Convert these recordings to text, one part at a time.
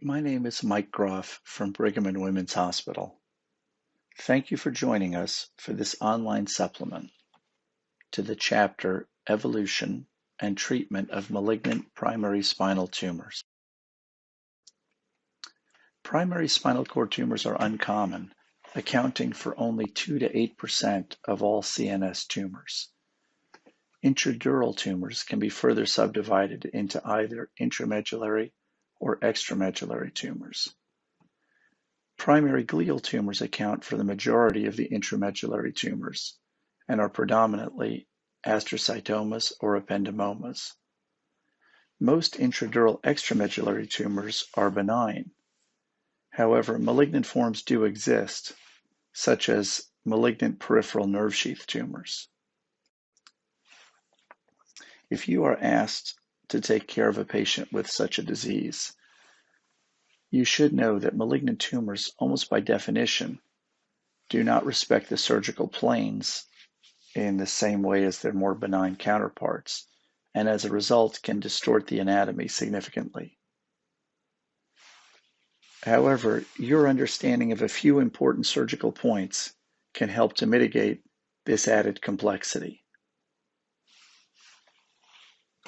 My name is Mike Groff from Brigham and Women's Hospital. Thank you for joining us for this online supplement to the chapter Evolution and Treatment of Malignant Primary Spinal Tumors. Primary spinal cord tumors are uncommon, accounting for only 2 to 8% of all CNS tumors. Intradural tumors can be further subdivided into either intramedullary or extramedullary tumors. Primary glial tumors account for the majority of the intramedullary tumors and are predominantly astrocytomas or ependymomas. Most intradural extramedullary tumors are benign. However, malignant forms do exist, such as malignant peripheral nerve sheath tumors. If you are asked to take care of a patient with such a disease, you should know that malignant tumors, almost by definition, do not respect the surgical planes in the same way as their more benign counterparts, and as a result can distort the anatomy significantly. However, your understanding of a few important surgical points can help to mitigate this added complexity.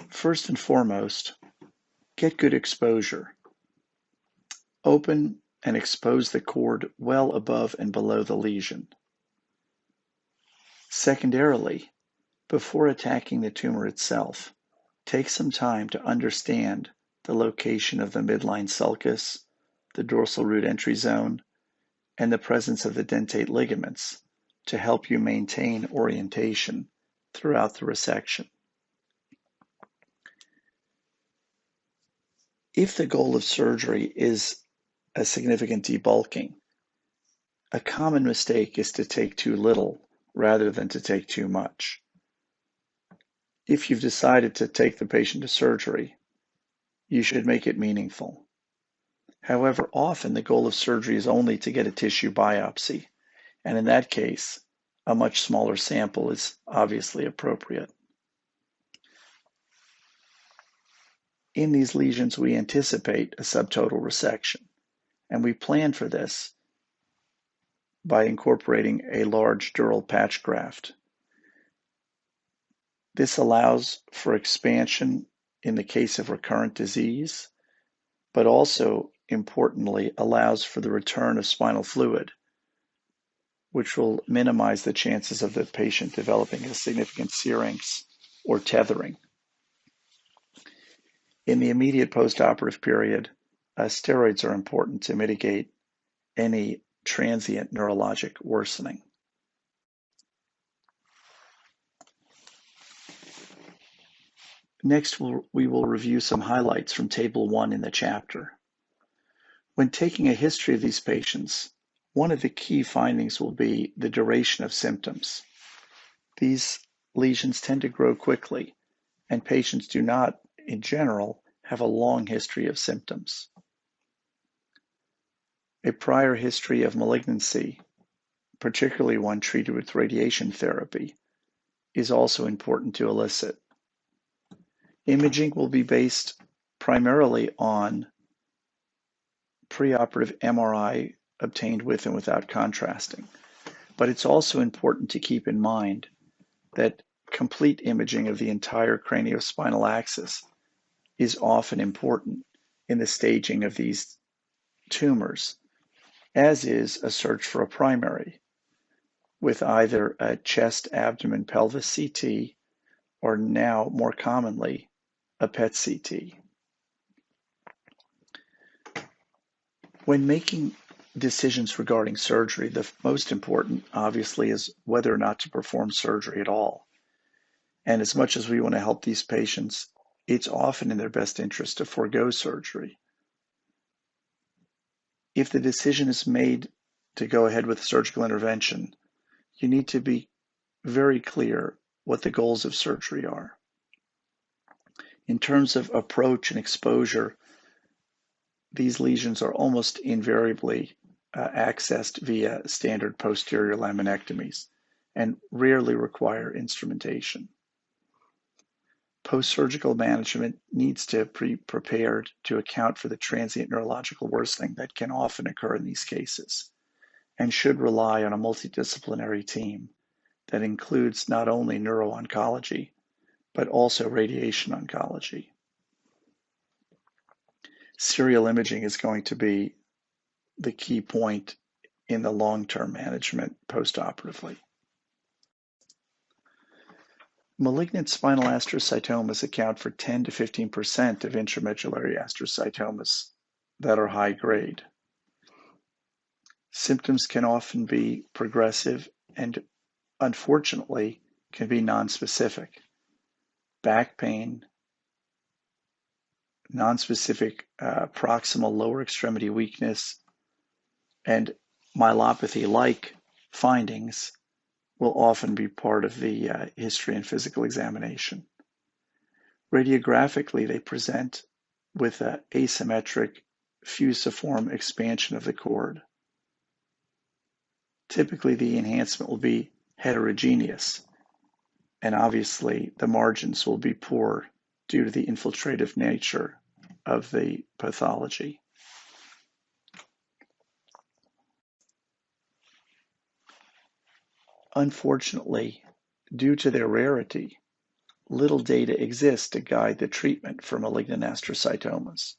First and foremost, get good exposure. Open and expose the cord well above and below the lesion. Secondarily, before attacking the tumor itself, take some time to understand the location of the midline sulcus, the dorsal root entry zone, and the presence of the dentate ligaments to help you maintain orientation throughout the resection. If the goal of surgery is a significant debulking, a common mistake is to take too little rather than to take too much. If you've decided to take the patient to surgery, you should make it meaningful. However, often the goal of surgery is only to get a tissue biopsy, and in that case, a much smaller sample is obviously appropriate. In these lesions, we anticipate a subtotal resection, and we plan for this by incorporating a large dural patch graft. This allows for expansion in the case of recurrent disease, but also, importantly, allows for the return of spinal fluid, which will minimize the chances of the patient developing a significant syrinx or tethering. In the immediate postoperative period, steroids are important to mitigate any transient neurologic worsening. Next, we will review some highlights from Table 1 in the chapter. When taking a history of these patients, one of the key findings will be the duration of symptoms. These lesions tend to grow quickly, and patients do not, in general, have a long history of symptoms. A prior history of malignancy, particularly one treated with radiation therapy, is also important to elicit. Imaging will be based primarily on preoperative MRI obtained with and without contrasting, but it's also important to keep in mind that complete imaging of the entire craniospinal axis is often important in the staging of these tumors, as is a search for a primary, with either a chest, abdomen, pelvis CT, or now more commonly, a PET CT. When making decisions regarding surgery, the most important, obviously, is whether or not to perform surgery at all. And as much as we want to help these patients, it's often in their best interest to forego surgery. If the decision is made to go ahead with surgical intervention, you need to be very clear what the goals of surgery are. In terms of approach and exposure, these lesions are almost invariably accessed via standard posterior laminectomies and rarely require instrumentation. Post-surgical management needs to be prepared to account for the transient neurological worsening that can often occur in these cases, and should rely on a multidisciplinary team that includes not only neuro-oncology, but also radiation oncology. Serial imaging is going to be the key point in the long-term management postoperatively. Malignant spinal astrocytomas account for 10 to 15% of intramedullary astrocytomas that are high grade. Symptoms can often be progressive and, unfortunately, can be nonspecific. Back pain, nonspecific proximal lower extremity weakness, and myelopathy-like findings will often be part of the history and physical examination. Radiographically, they present with an asymmetric fusiform expansion of the cord. Typically, the enhancement will be heterogeneous, and obviously the margins will be poor due to the infiltrative nature of the pathology. Unfortunately, due to their rarity, little data exists to guide the treatment for malignant astrocytomas.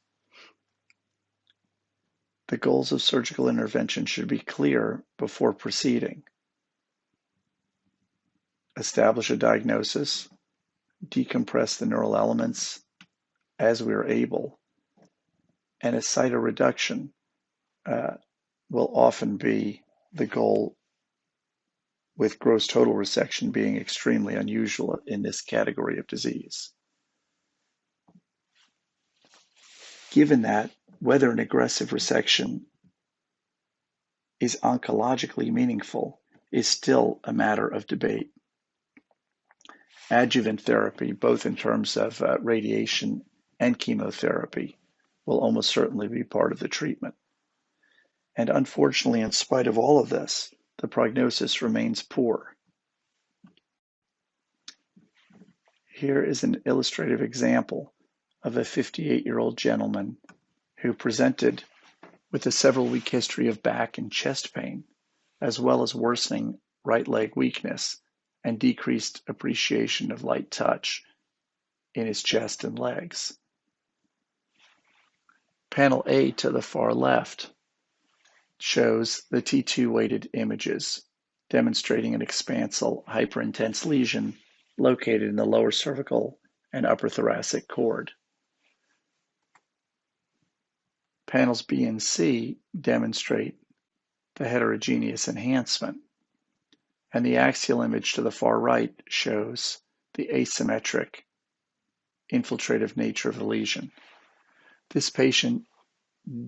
The goals of surgical intervention should be clear before proceeding. Establish a diagnosis, decompress the neural elements as we are able, and a cytoreduction will often be the goal, with gross total resection being extremely unusual in this category of disease. Given that, whether an aggressive resection is oncologically meaningful is still a matter of debate. Adjuvant therapy, both in terms of radiation and chemotherapy, will almost certainly be part of the treatment. And unfortunately, in spite of all of this, the prognosis remains poor. Here is an illustrative example of a 58-year-old gentleman who presented with a several-week history of back and chest pain, as well as worsening right leg weakness and decreased appreciation of light touch in his chest and legs. Panel A to the far left shows the T2 weighted images demonstrating an expansile hyperintense lesion located in the lower cervical and upper thoracic cord. Panels B and C demonstrate the heterogeneous enhancement, and the axial image to the far right shows the asymmetric infiltrative nature of the lesion. This patient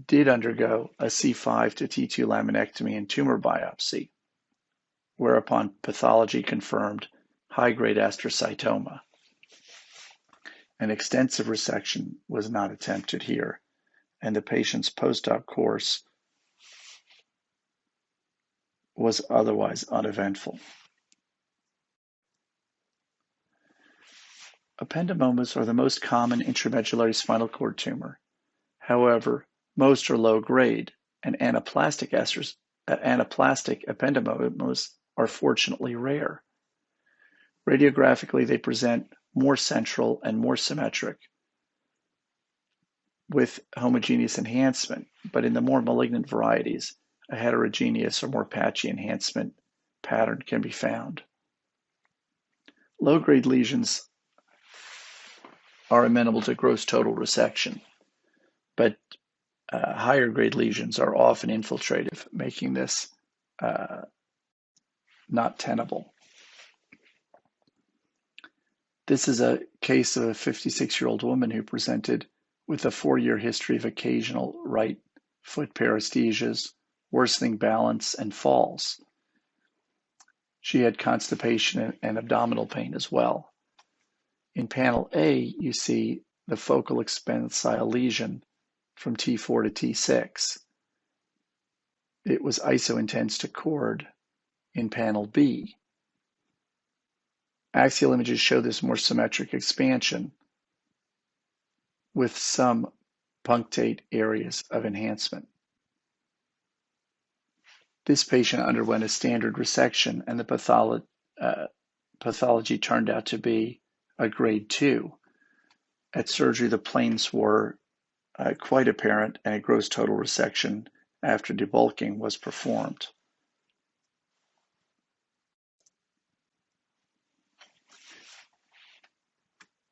did undergo a C5 to T2 laminectomy and tumor biopsy, whereupon pathology confirmed high-grade astrocytoma. An extensive resection was not attempted here, and the patient's post-op course was otherwise uneventful. Ependymomas are the most common intramedullary spinal cord tumor. However, most are low grade, and anaplastic ependymomas are fortunately rare. Radiographically, they present more central and more symmetric with homogeneous enhancement, but in the more malignant varieties, a heterogeneous or more patchy enhancement pattern can be found. Low-grade lesions are amenable to gross total resection, but higher grade lesions are often infiltrative, making this not tenable. This is a case of a 56-year-old woman who presented with a 4-year history of occasional right foot paresthesias, worsening balance, and falls. She had constipation and abdominal pain as well. In panel A, you see the focal expansile lesion from T4 to T6. It was isointense to cord in panel B. Axial images show this more symmetric expansion, with some punctate areas of enhancement. This patient underwent a standard resection, and the pathology turned out to be a grade 2. At surgery, the planes were quite apparent, and a gross total resection after debulking was performed.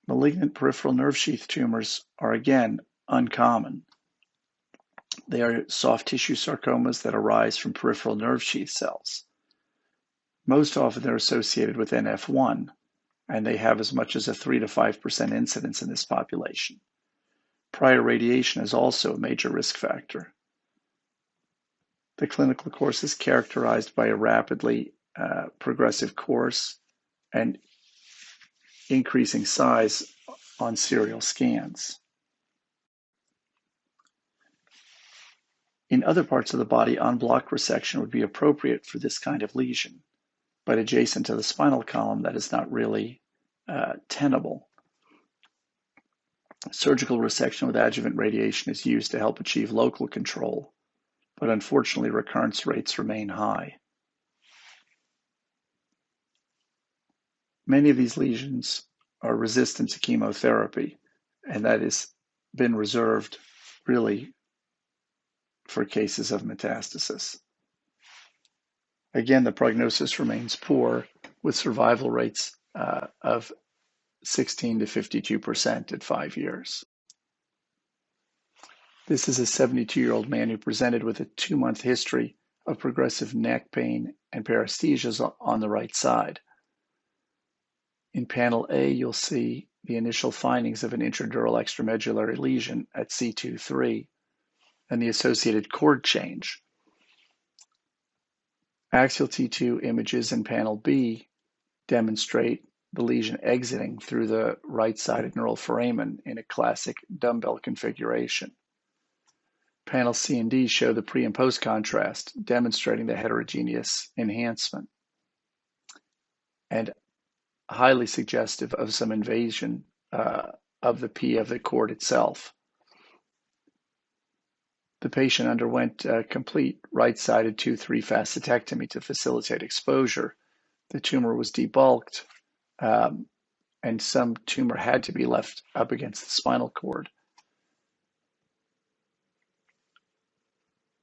Malignant peripheral nerve sheath tumors are again uncommon. They are soft tissue sarcomas that arise from peripheral nerve sheath cells. Most often they're associated with NF1, and they have as much as a 3 to 5% incidence in this population. Prior radiation is also a major risk factor. The clinical course is characterized by a rapidly progressive course and increasing size on serial scans. In other parts of the body, en bloc resection would be appropriate for this kind of lesion, but adjacent to the spinal column, that is not really tenable. Surgical resection with adjuvant radiation is used to help achieve local control, but unfortunately recurrence rates remain high. Many of these lesions are resistant to chemotherapy, and that has been reserved really for cases of metastasis. Again, the prognosis remains poor, with survival rates of 16 to 52% at 5 years. This is a 72-year-old man who presented with a 2-month history of progressive neck pain and paresthesias on the right side. In panel A, you'll see the initial findings of an intradural extramedullary lesion at C2-3 and the associated cord change. Axial T2 images in panel B demonstrate the lesion exiting through the right-sided neural foramen in a classic dumbbell configuration. Panel C and D show the pre and post contrast, demonstrating the heterogeneous enhancement and highly suggestive of some invasion of the P of the cord itself. The patient underwent a complete right-sided 2-3 facetectomy to facilitate exposure. The tumor was debulked, and some tumor had to be left up against the spinal cord.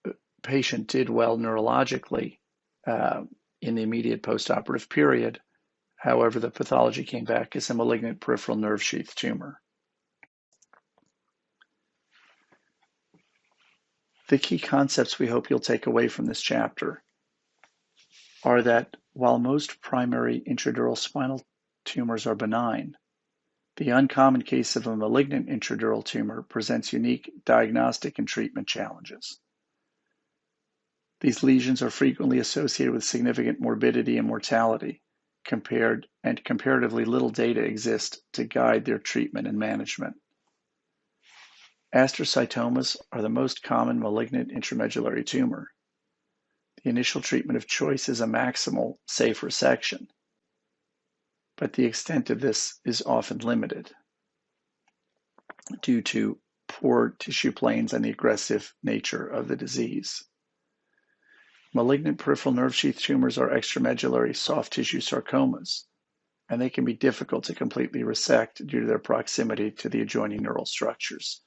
The patient did well neurologically in the immediate postoperative period. However, the pathology came back as a malignant peripheral nerve sheath tumor. The key concepts we hope you'll take away from this chapter are that while most primary intradural spinal tumors are benign, the uncommon case of a malignant intradural tumor presents unique diagnostic and treatment challenges. These lesions are frequently associated with significant morbidity and mortality, and comparatively little data exists to guide their treatment and management. Astrocytomas are the most common malignant intramedullary tumor. The initial treatment of choice is a maximal, safe resection, but the extent of this is often limited due to poor tissue planes and the aggressive nature of the disease. Malignant peripheral nerve sheath tumors are extramedullary soft tissue sarcomas, and they can be difficult to completely resect due to their proximity to the adjoining neural structures,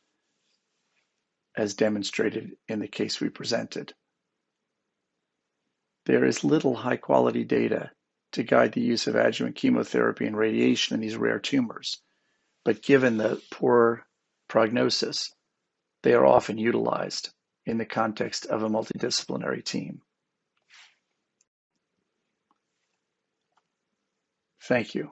as demonstrated in the case we presented. There is little high-quality data to guide the use of adjuvant chemotherapy and radiation in these rare tumors, but given the poor prognosis, they are often utilized in the context of a multidisciplinary team. Thank you.